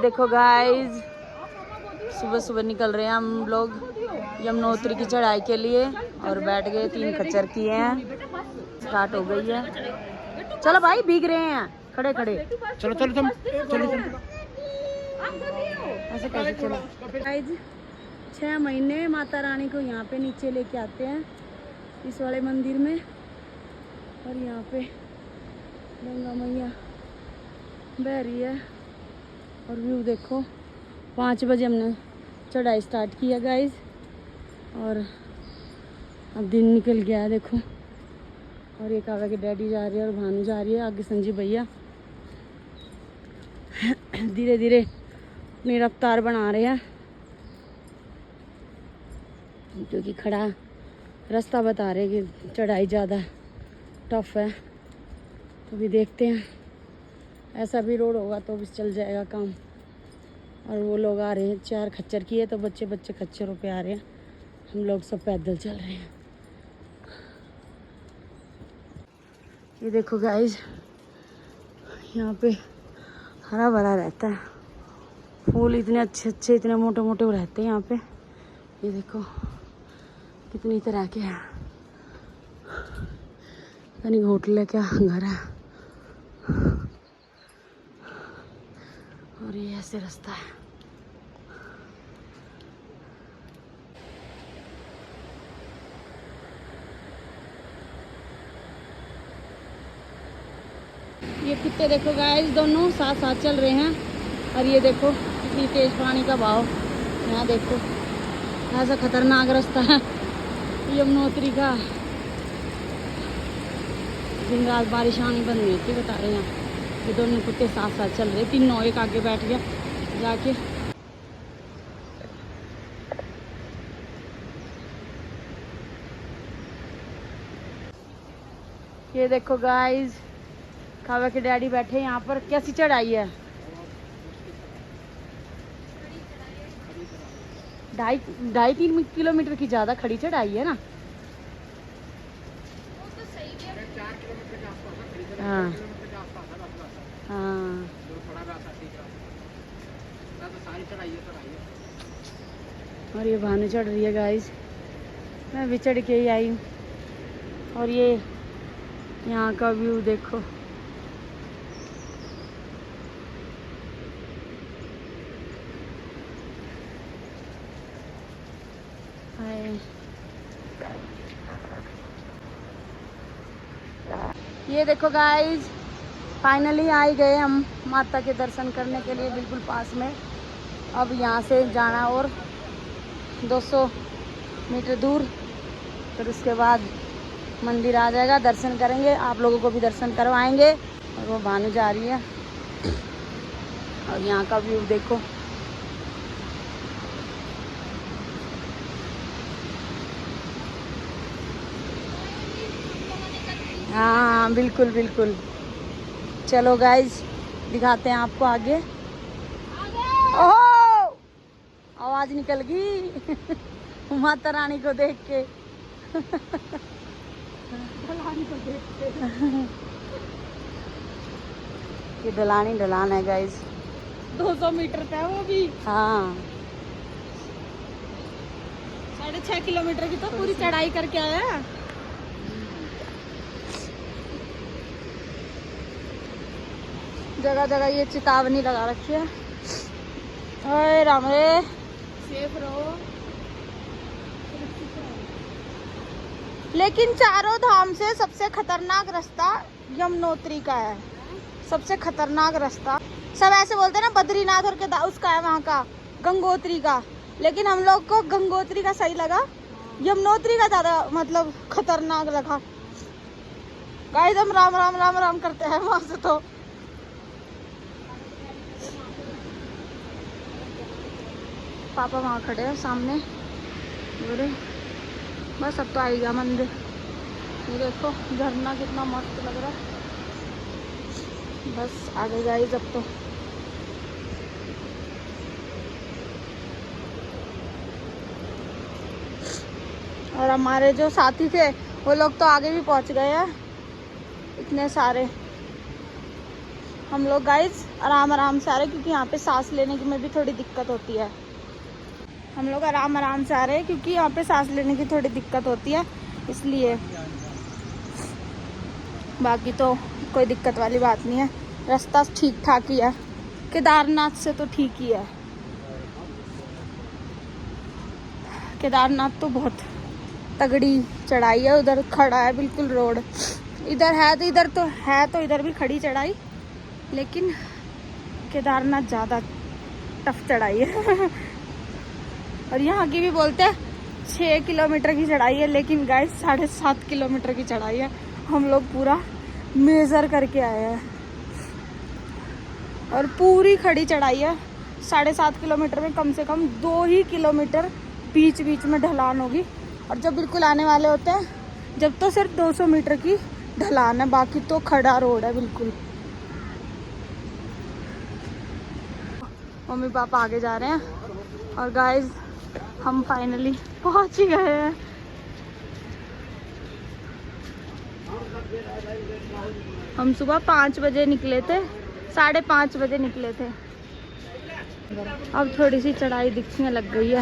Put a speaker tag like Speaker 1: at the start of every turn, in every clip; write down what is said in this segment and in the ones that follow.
Speaker 1: देखो गाइस, सुबह सुबह निकल रहे हैं हम लोग यमुनोत्री की चढ़ाई के लिए और बैठ गए, 3 खच्चर किए हैं, स्टार्ट हो गई है। चलो भाई, भीग रहे हैं खड़े खड़े।
Speaker 2: चलो चलो तुम चलो
Speaker 1: ऐसे कैसे चलो गाइस। 6 महीने माता रानी को यहाँ पे नीचे लेके आते हैं इस वाले मंदिर में, और यहाँ पे गंगा मैया बह रही है और व्यू देखो। 5 बजे हमने चढ़ाई स्टार्ट किया गाइस और अब दिन निकल गया है देखो। और ये काव्या के डैडी जा रहे हैं और भानु जा रही है, आगे संजीव भैया धीरे धीरे अपनी रफ्तार बना रहे हैं क्योंकि खड़ा रास्ता बता रहे कि चढ़ाई ज़्यादा टफ है। तो भी देखते हैं, ऐसा भी रोड होगा तो भी चल जाएगा काम। और वो लोग आ रहे हैं, 4 खच्चर किए तो बच्चे बच्चे खच्चरों पे आ रहे हैं, हम लोग सब पैदल चल रहे हैं। ये देखो गाइस, यहाँ पे हरा भरा रहता है, फूल इतने अच्छे अच्छे इतने मोटे मोटे रहते हैं यहाँ पे। ये देखो कितनी तरह के हैं, पता नहीं होटल है क्या घर है। और ये ऐसे रास्ता है। ये कुत्ते देखो गाइस, दोनों साथ साथ चल रहे हैं। और ये देखो कितनी तेज पानी का बहाव, यहाँ देखो ऐसा खतरनाक रास्ता है यमुनोत्री का। दिन रात बारिश आनी बंद नहीं होती, बता रहे हैं। ये दोनों कुत्ते साथ साथ चल रहे, तीनों, एक आगे बैठ गया जाके। ये देखो गाइस, काव्या के डैडी बैठे यहाँ पर। कैसी चढ़ाई है? 2.5-3 किलोमीटर की ज्यादा खड़ी चढ़ाई है ना। हाँ हाँ, और ये भानु चढ़ रही है गाइस, मैं भी चढ़ के ही आई हूँ। और ये यहाँ का व्यू देखो, ये देखो गाइस, फाइनली आ ही गए हम माता के दर्शन करने के लिए, बिल्कुल पास में। अब यहाँ से जाना और 200 मीटर दूर, फिर उसके बाद मंदिर आ जाएगा, दर्शन करेंगे, आप लोगों को भी दर्शन करवाएंगे। और वो भानु जा रही है और यहाँ का व्यू देखो। हाँ बिल्कुल बिल्कुल। चलो गाइस, दिखाते हैं आपको आगे। ओह, आवाज निकल गई माता रानी को देख के ये ढलानी ढलान है गाइस, 200 मीटर का है वो भी। हाँ, 6.5 किलोमीटर की तो पूरी चढ़ाई करके आया। जगह जगह ये चेतावनी लगा रखी है, ओए राम रे, सेफ रहो। लेकिन चारों धाम से सबसे खतरनाक रास्ता यमुनोत्री का है, सबसे खतरनाक रास्ता। सब ऐसे बोलते हैं ना बद्रीनाथ और के उसका है, वहाँ का गंगोत्री का, लेकिन हम लोग को गंगोत्री का सही लगा, यमुनोत्री का ज्यादा मतलब खतरनाक लगा। गाइस हम राम राम राम राम करते हैं वहां से। तो पापा वहाँ खड़े हैं सामने, बोले बस अब तो आ गया मंदिर। ये देखो झरना कितना मस्त लग रहा है, बस आ गए गाइस अब तो। और हमारे जो साथी थे वो लोग तो आगे भी पहुँच गए हैं, इतने सारे। हम लोग गाइस आराम आराम से आ रहे हैं क्योंकि यहाँ पे सांस लेने की में भी थोड़ी दिक्कत होती है। हम लोग आराम आराम से आ रहे हैं क्योंकि यहाँ पे सांस लेने की थोड़ी दिक्कत होती है, इसलिए। बाकी तो कोई दिक्कत वाली बात नहीं है, रास्ता ठीक ठाक ही है। केदारनाथ से तो ठीक ही है। केदारनाथ तो बहुत तगड़ी चढ़ाई है, उधर खड़ा है बिल्कुल रोड। इधर है तो इधर भी खड़ी चढ़ाई, लेकिन केदारनाथ ज़्यादा टफ चढ़ाई है। और यहाँ की भी बोलते हैं 6 किलोमीटर की चढ़ाई है, लेकिन गाइस 7.5 किलोमीटर की चढ़ाई है। हम लोग पूरा मेज़र करके आए हैं और पूरी खड़ी चढ़ाई है। 7.5 किलोमीटर में कम से कम 2 ही किलोमीटर बीच बीच में ढलान होगी, और जब बिल्कुल आने वाले होते हैं जब तो सिर्फ 200 मीटर की ढलान है, बाकी तो खड़ा रोड है बिल्कुल। मम्मी पापा आगे जा रहे हैं और गाइस हम फाइनली पहुंच ही गए हैं। हम सुबह 5 बजे निकले थे, 5:30 बजे निकले थे। अब थोड़ी सी चढ़ाई दिखने लग गई है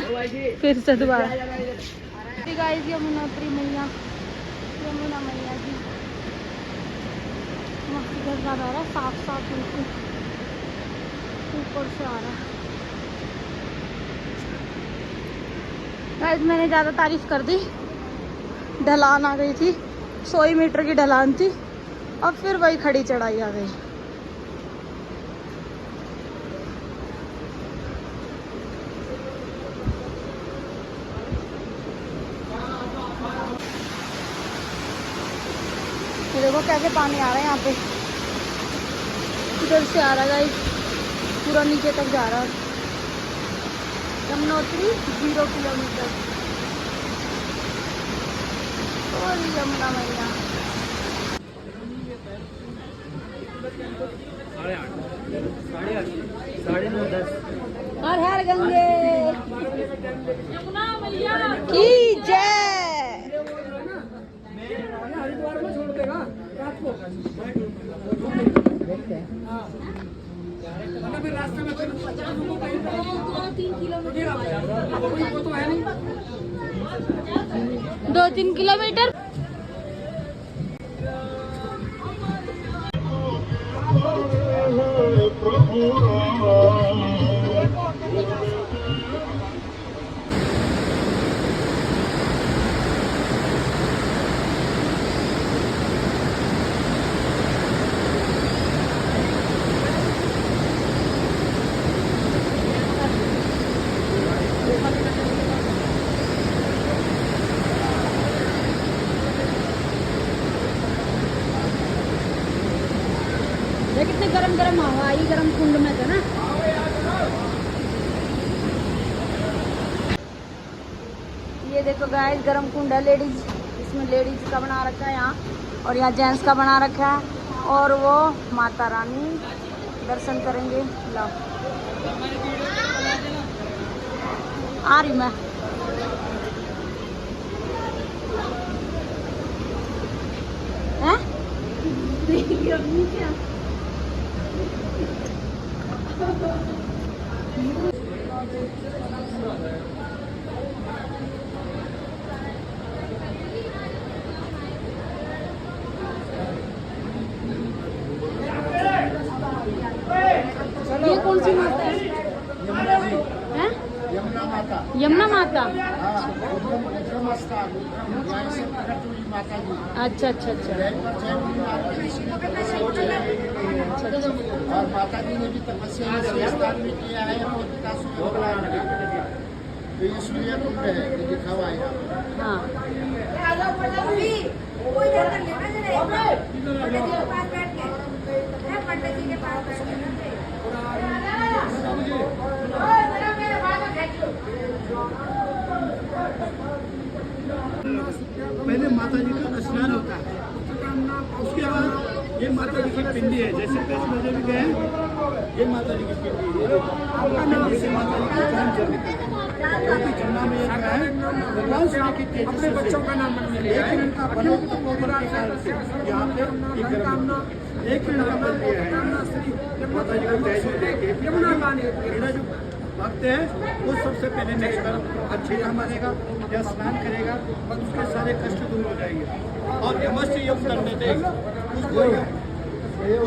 Speaker 1: फिर से दोबारा। गाइस यमुनोत्री मैया, यमुना मैया जी मस्त आ रहा है, साफ साफ बिल्कुल ऊपर से आ रहा है। गाइस मैंने ज़्यादा तारीफ कर दी, ढलान आ गई थी, 100 मीटर की ढलान थी, अब फिर वही खड़ी चढ़ाई आ गई। देखो कैसे पानी आ रहा है यहाँ पे, इधर से आ रहा है गाइस, पूरा नीचे तक जा रहा है। यमुनोत्री 0 किलोमीटर और यमुना मैया। हर हर गंगे यमुना मैया की जय। हरिद्वार में छोड़ देगा रात को, देखते हैं। फिर रास्ते में 2-3 किलोमीटर, वो तो है नहीं, 2-3 किलोमीटर। ये कितने गरम गरम हवा आई, गरम कुंड में था ना। ये देखो गाइस गरम कुंड है लेडीज, इसमें लेडीज का बना रखा है यहाँ, और यहाँ जेंट्स का बना रखा है। और वो माता रानी दर्शन करेंगे। लो आ रही मैं। हैं? ये कौन सी माता है? हैं? यमुना माता। अच्छा अच्छा अच्छा।
Speaker 2: और माता जी ने भी तपस्या इस स्थान में किया है, और पिताश्री भोग लगाया है, तो ये सूर्य कुंड है, ये लिखा हुआ है।
Speaker 1: हाँ
Speaker 2: पहले माता जी का स्नान होता है, उसके बाद ये माता जी की पिंडी है। जैसे वैष्णो देवी गए, ये माता जी की पिंडी है। जैसे माता जी की जान चली, क्योंकि जमुना में एक है भगवान श्री की तेज से, लेकिन इनका बनो तपोबल के कारण से यहाँ पे एक एक मिनट का पल दिया है माता जी को जय जय देके मेरा जो भक्त है वो सबसे पहले नेक्स्ट बार अच्छे काम मानेगा या स्नान करेगा उसके सारे कष्ट दूर हो जाएंगे और यमस्य योग करने देगा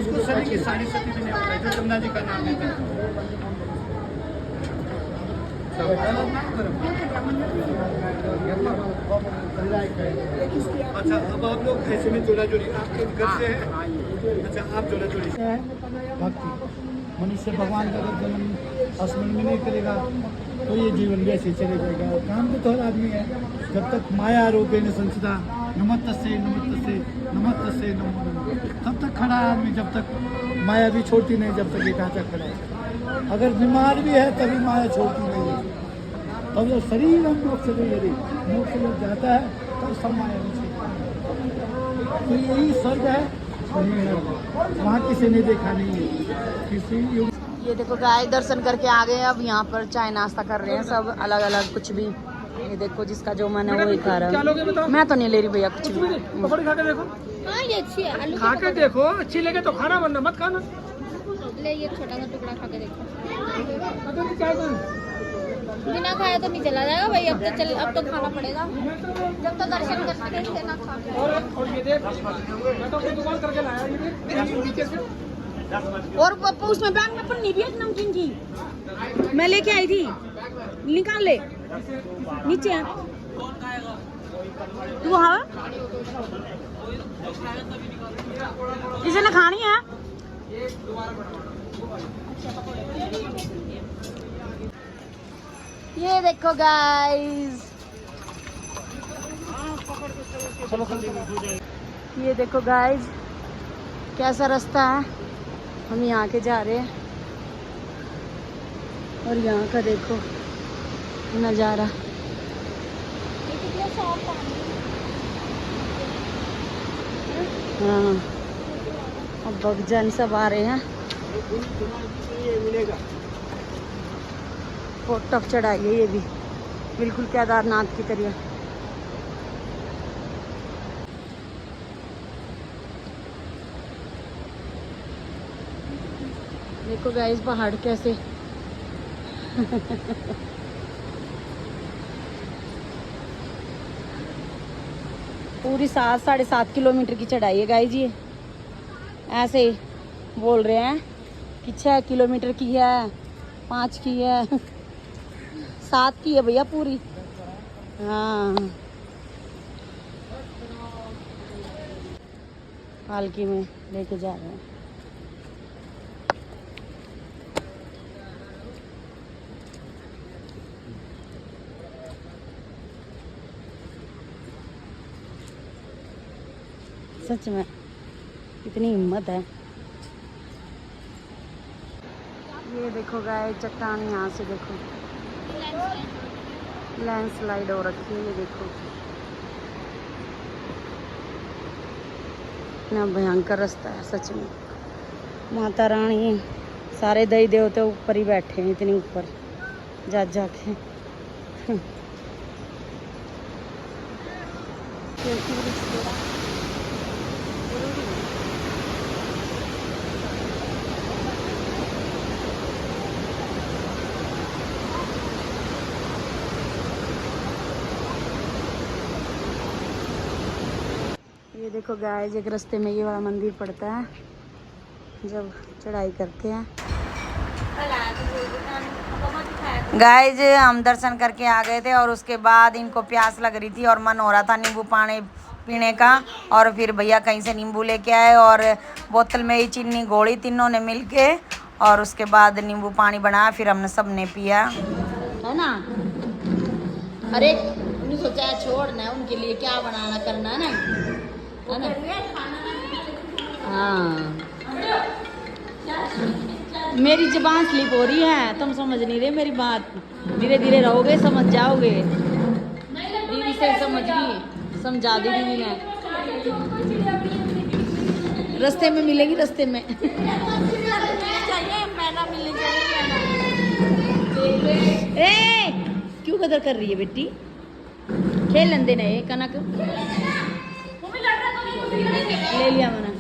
Speaker 2: उसको शनि की सारी सती देने होता है जो गंगा जी का नाम लेता है। अच्छा अब आप लोग ऐसे में जोड़ा जोड़ी आपके घर से है। अच्छा आप जोड़ा जोड़ी से है भक्ति मनुष्य भगवान का अगर जन्म स्मरण में नहीं करेगा तो ये जीवन वैसे चले जाएगा। काम तो हर आदमी है जब तक माया रूपेण संचिता नमस्तस्यै नमस्तस्यै नमस्तस्यै नमो नमः तब तक खड़ा है आदमी जब तक माया भी छोड़ती नहीं जब तक ये ढांचा खड़ा है। अगर बीमार भी है तभी माया छोड़ती नहीं है। तब जब शरीर हम मोक्ष जब जाता है तब सब माया नहीं छोड़ती। तो यही स्वर्ग है वहाँ किसी ने देखा नहीं है किसी युग।
Speaker 1: ये देखो गाय दर्शन करके आ गए। अब यहाँ पर चाय नाश्ता कर रहे हैं सब अलग अलग कुछ भी। ये देखो जिसका जो मन है वही खा रहा है। मैं तो नहीं ले रही भैया कुछ भी।
Speaker 3: पकौड़ी खा के देखो।
Speaker 4: हाँ ये अच्छी है आलू
Speaker 3: खा के देखो अच्छी लगे तो खाना वरना मत खाना।
Speaker 4: ले ये छोटा सा टुकड़ा खा के देखो।
Speaker 3: अगर क्या करूं?
Speaker 4: बिना खाया तो नहीं चला जाएगा भाई। अब तो खाना पड़ेगा जब तक दर्शन करके नहीं देना खा के।
Speaker 3: और ये देख मैं तो अपनी दुकान करके लाया ये देख नीचे से।
Speaker 1: और पप्पू उसमें बैग में पन्नी भी है नमकीन की मैं लेके आई थी। निकाल ले नीचे है। तू हाँ किसी ने खानी है। ये देखो गाइस ये देखो गाइस कैसा रास्ता है। हम यहाँ के जा रहे हैं और यहाँ का देखो नज़ारा। हाँ अब भगजन सब आ रहे हैं। बहुत टफ चढ़ाई है ये भी बिल्कुल केदारनाथ की तरह। देखो गाइस पहाड़ कैसे पूरी 7-7.5 किलोमीटर की चढ़ाई है गाइस। ये ऐसे ही बोल रहे हैं कि 6 किलोमीटर की है 5 की है 7 की है भैया पूरी। हाँ पालकी में लेके जा रहे हैं। सच में कितनी हिम्मत है। ये देखो गाय चट्टान यहाँ से देखो लैंडस्लाइड हो रखी है। ये देखो इतना भयंकर रास्ता है सच में। माता रानी सारे दई देवते ऊपर ही बैठे हैं इतनी ऊपर जा जाके। ये देखो गाइस एक रास्ते में ये वाला मंदिर पड़ता है जब चढ़ाई करते हैं। गाइस हम दर्शन करके आ गए थे और उसके बाद इनको प्यास लग रही थी और मन हो रहा था नींबू पानी पीने का। और फिर भैया कहीं से नींबू लेके आए और बोतल में ही चीनी घोड़ी तीनों ने मिलके और उसके बाद नींबू पानी बनाया। फिर हमने सब ने पिया है ना। अरे उन्हें सोचा है छोड़ना है उनके लिए क्या बनाना करना है ना। हाँ मेरी जबान स्लिप हो रही है तुम समझ नहीं रहे मेरी बात। धीरे धीरे रहोगे समझ जाओगे। दीदी से समझी समझा दी दीदी ने। रास्ते में मिलेगी रास्ते में। ए क्यों कदर कर रही है बेटी। खेल लेंदे ने कनक ले लिया मैंने।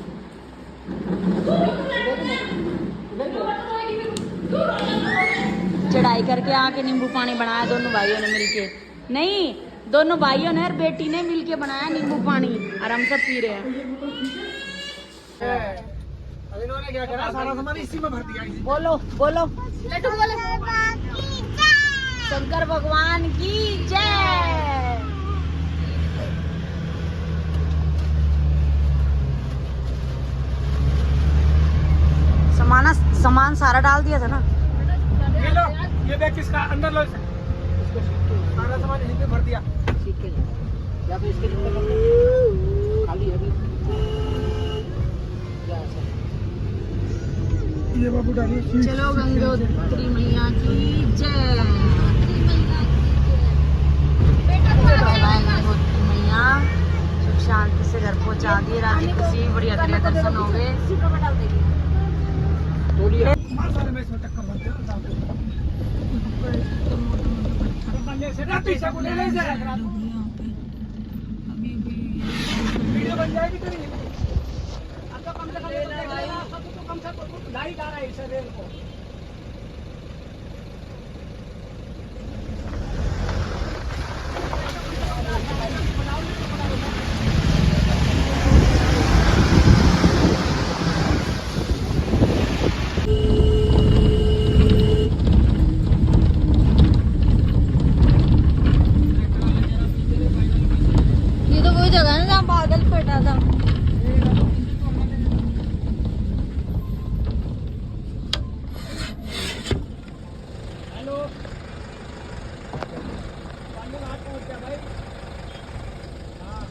Speaker 1: चढ़ाई करके आके नींबू पानी बनाया दोनों भाइयों ने मिलके। नहीं, दोनों भाइयों ने और बेटी ने मिलके बनाया नींबू पानी और हम सब पी रहे हैं।
Speaker 3: अब इन्होंने क्या करा, सारा सामान इसी में भर दिया।
Speaker 1: बोलो बोलो,
Speaker 4: लड्डू बोले
Speaker 1: शंकर भगवान की जय। सामान सारा डाल दिया था ना।
Speaker 3: ये लो, ये देख किसका, अंदर लो इसे। सारा सामान यहीं पे भर दिया।
Speaker 2: ठीक है, या फिर इसके लिए खाली है अभी।
Speaker 3: ये बाबू डालिए।
Speaker 1: चलो गंगोत्री मैया की जय। गंगोत्री मैया सुख शांति से घर पहुंचा दिए, राजी खुशी बढ़िया तरह दर्शन हो गए।
Speaker 3: सारे में इसमें टक्कर भर दिया। ले ले जाए। वीडियो बन जाएगी तेरी। अब तो कम से कम ढाई जा रहा है इस रेल को।
Speaker 4: ये तो वही जगह है ना जहाँ बादल फटा था।
Speaker 3: हेलो, पहुंच गया भाई। हाँ,